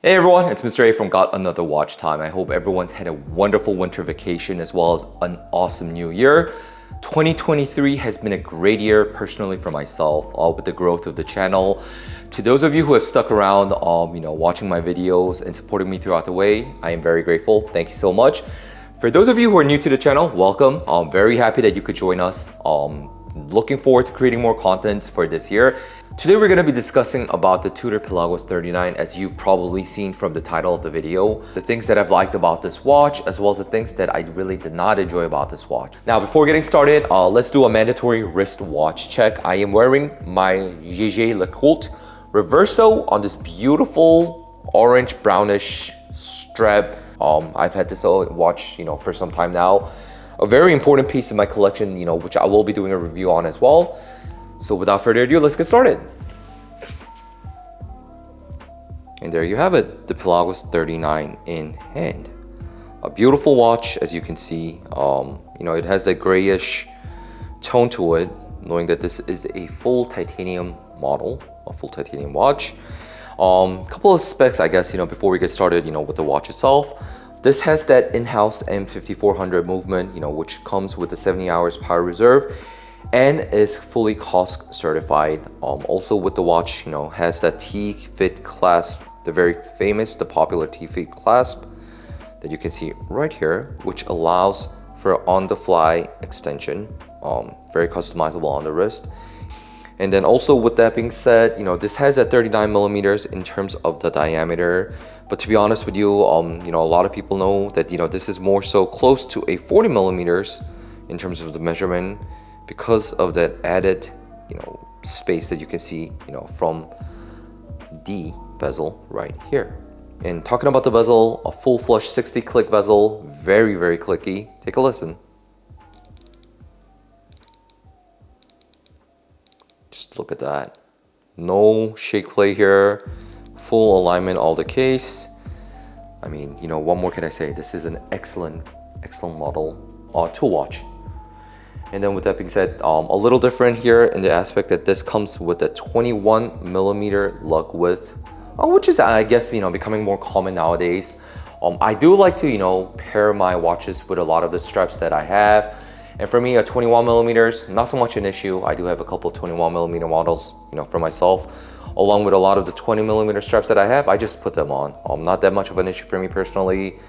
Hey everyone, it's Mr. A from Got Another Watch Time. I hope everyone's had a wonderful winter vacation as well as an awesome new year. 2023 has been a great year personally for myself, with the growth of the channel. To those of you who have stuck around, watching my videos and supporting me throughout the way, I am very grateful. Thank you so much. For those of you who are new to the channel, welcome. I'm very happy that you could join us. Looking forward to creating more content for this year. Today we're going to be discussing about the Tudor Pelagos 39, as you've probably seen from the title of the video. The things that I've liked about this watch, as well as the things that I really did not enjoy about this watch. Now, before getting started, let's do a mandatory wrist watch check. I am wearing my Bezel Action Reverso on this beautiful orange brownish strap. I've had this watch, for some time now. A very important piece in my collection, which I will be doing a review on as well. So without further ado, let's get started. And there you have it, the Pelagos 39 in hand. A beautiful watch, as you can see. It has that grayish tone to it, knowing that this is a full titanium model, a full titanium watch. Couple of specs, I guess, before we get started, with the watch itself. This has that in-house M5400 movement, which comes with the 70 hours power reserve and is fully COSC certified. Also with the watch, has that T-fit clasp, the popular T-fit clasp that you can see right here, which allows for on-the-fly extension, very customizable on the wrist. And then also with that being said, this has a 39 millimeters in terms of the diameter. But to be honest with you, a lot of people know that, this is more so close to a 40 millimeters in terms of the measurement because of that added, space that you can see, from the bezel right here. And talking about the bezel, a full flush 60 click bezel, very, very clicky. Take a listen. Just look at that. No shake play here. Full alignment all the case. I mean, what more can I say? This is an excellent model tool watch. And then with that being said, a little different here in the aspect that this comes with a 21 millimeter lug width, which is, I guess, becoming more common nowadays. I do like to, pair my watches with a lot of the straps that I have. And for me, a 21 millimeters, not so much an issue. I do have a couple of 21 millimeter models, for myself. Along with a lot of the 20 millimeter straps that I have, I just put them on. Not that much of an issue for me personally.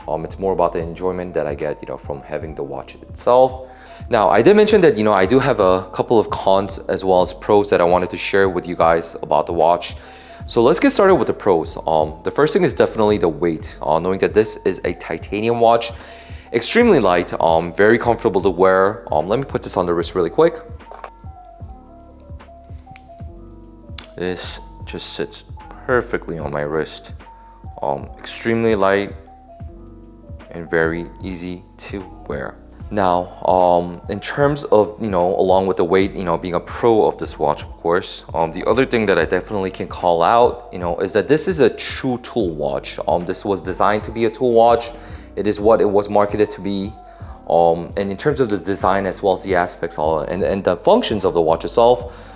It's more about the enjoyment that I get, from having the watch itself. Now, I did mention that, I do have a couple of cons as well as pros that I wanted to share with you guys about the watch. So let's get started with the pros. The first thing is definitely the weight, knowing that this is a titanium watch. Extremely light, very comfortable to wear. Let me put this on the wrist really quick. This just sits perfectly on my wrist. Extremely light and very easy to wear. Now, in terms of, along with the weight, being a pro of this watch, of course, the other thing that I definitely can call out, is that this is a true tool watch. This was designed to be a tool watch. It is what it was marketed to be. And in terms of the design as well as the aspects and the functions of the watch itself,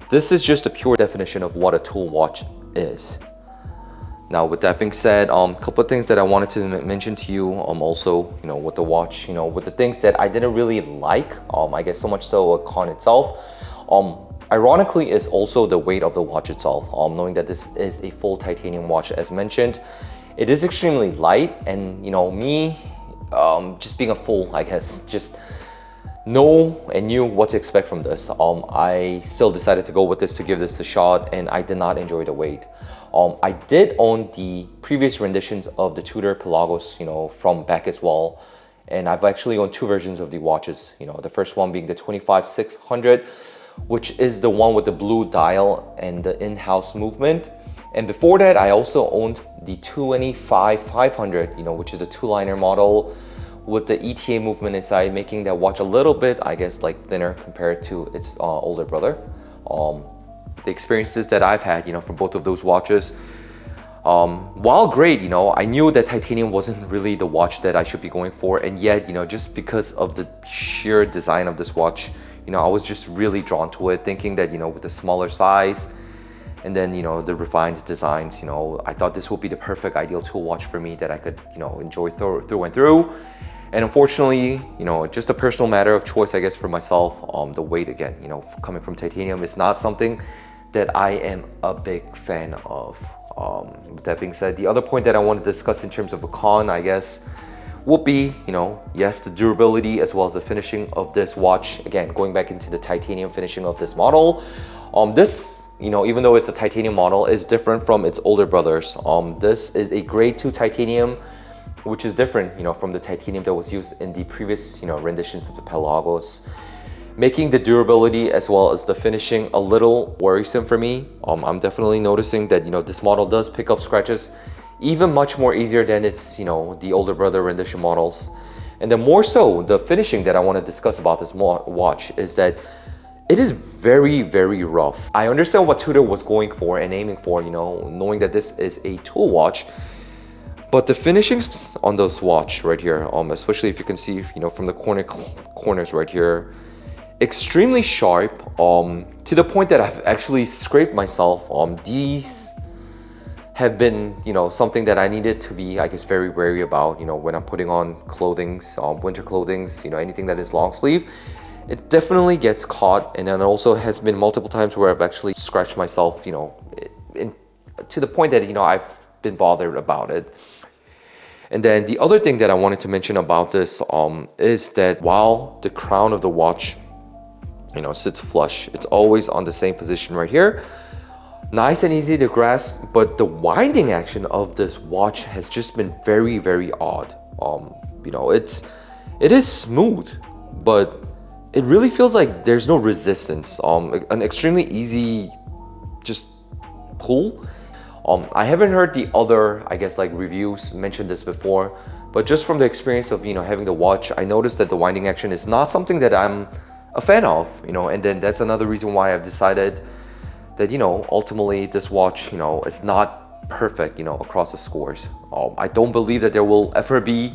this is just a pure definition of what a tool watch is. Now, with that being said, a couple of things that I wanted to mention to you, also, with the watch, with the things that I didn't really like, I guess so much so a con itself, ironically is also the weight of the watch itself, knowing that this is a full titanium watch as mentioned. It is extremely light, and me, just being a fool, I guess, just knew what to expect from this. I still decided to go with this to give this a shot, and I did not enjoy the weight. I did own the previous renditions of the Tudor Pelagos, from back as well, and I've actually owned two versions of the watches. The first one being the 25600, which is the one with the blue dial and the in-house movement. And before that, I also owned the 25500, which is a two-liner model with the ETA movement inside, making that watch a little bit, I guess, like thinner compared to its older brother. The experiences that I've had, from both of those watches, while great, I knew that titanium wasn't really the watch that I should be going for, and yet, just because of the sheer design of this watch, I was just really drawn to it, thinking that, with the smaller size And then, you know, the refined designs, you know, I thought this would be the perfect ideal tool watch for me that I could, you know, enjoy through and through. And unfortunately, you know, just a personal matter of choice, I guess, for myself, the weight, again, you know, coming from titanium is not something that I am a big fan of. With that being said, the other point that I want to discuss in terms of a con, I guess, would be, you know, yes, the durability as well as the finishing of this watch. Again, going back into the titanium finishing of this model. This, you know, even though it's a titanium model, is different from its older brothers. This is a grade 2 titanium, which is different, you know, from the titanium that was used in the previous, you know, renditions of the Pelagos, making the durability as well as the finishing a little worrisome for me. I'm definitely noticing that, you know, this model does pick up scratches even much more easier than its, you know, the older brother rendition models. And then more so, the finishing that I want to discuss about this watch is that it is very, very rough. I understand what Tudor was going for and aiming for, you know, knowing that this is a tool watch, but the finishings on this watch right here, especially if you can see, you know, from the corners right here, extremely sharp, to the point that I've actually scraped myself. These have been, you know, something that I needed to be, I guess, very wary about, you know, when I'm putting on clothings, winter clothings, you know, anything that is long sleeve. It definitely gets caught, and then also has been multiple times where I've actually scratched myself, you know, to the point that, you know, I've been bothered about it. And then the other thing that I wanted to mention about this is that while the crown of the watch, you know, sits flush, it's always on the same position right here. Nice and easy to grasp, but the winding action of this watch has just been very, very odd. You know, it is smooth, but it really feels like there's no resistance. An extremely easy just pull. I haven't heard the other, I guess, like reviews mention this before, but just from the experience of, you know, having the watch, I noticed that the winding action is not something that I'm a fan of, you know, and then that's another reason why I've decided that, you know, ultimately this watch, you know, is not perfect, you know, across the scores. I don't believe that there will ever be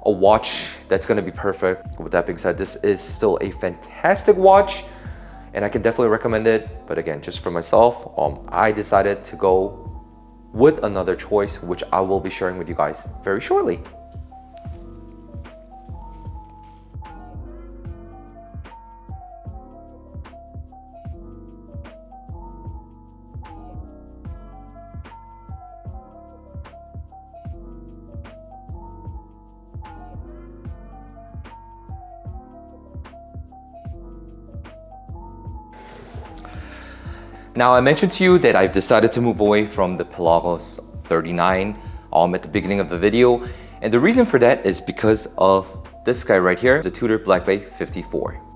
a watch that's going to be perfect. With that being said, this is still a fantastic watch and I can definitely recommend it. But again, just for myself, I decided to go with another choice, which I will be sharing with you guys very shortly. Now, I mentioned to you that I've decided to move away from the Pelagos 39 at the beginning of the video. And the reason for that is because of this guy right here, the Tudor Black Bay 54.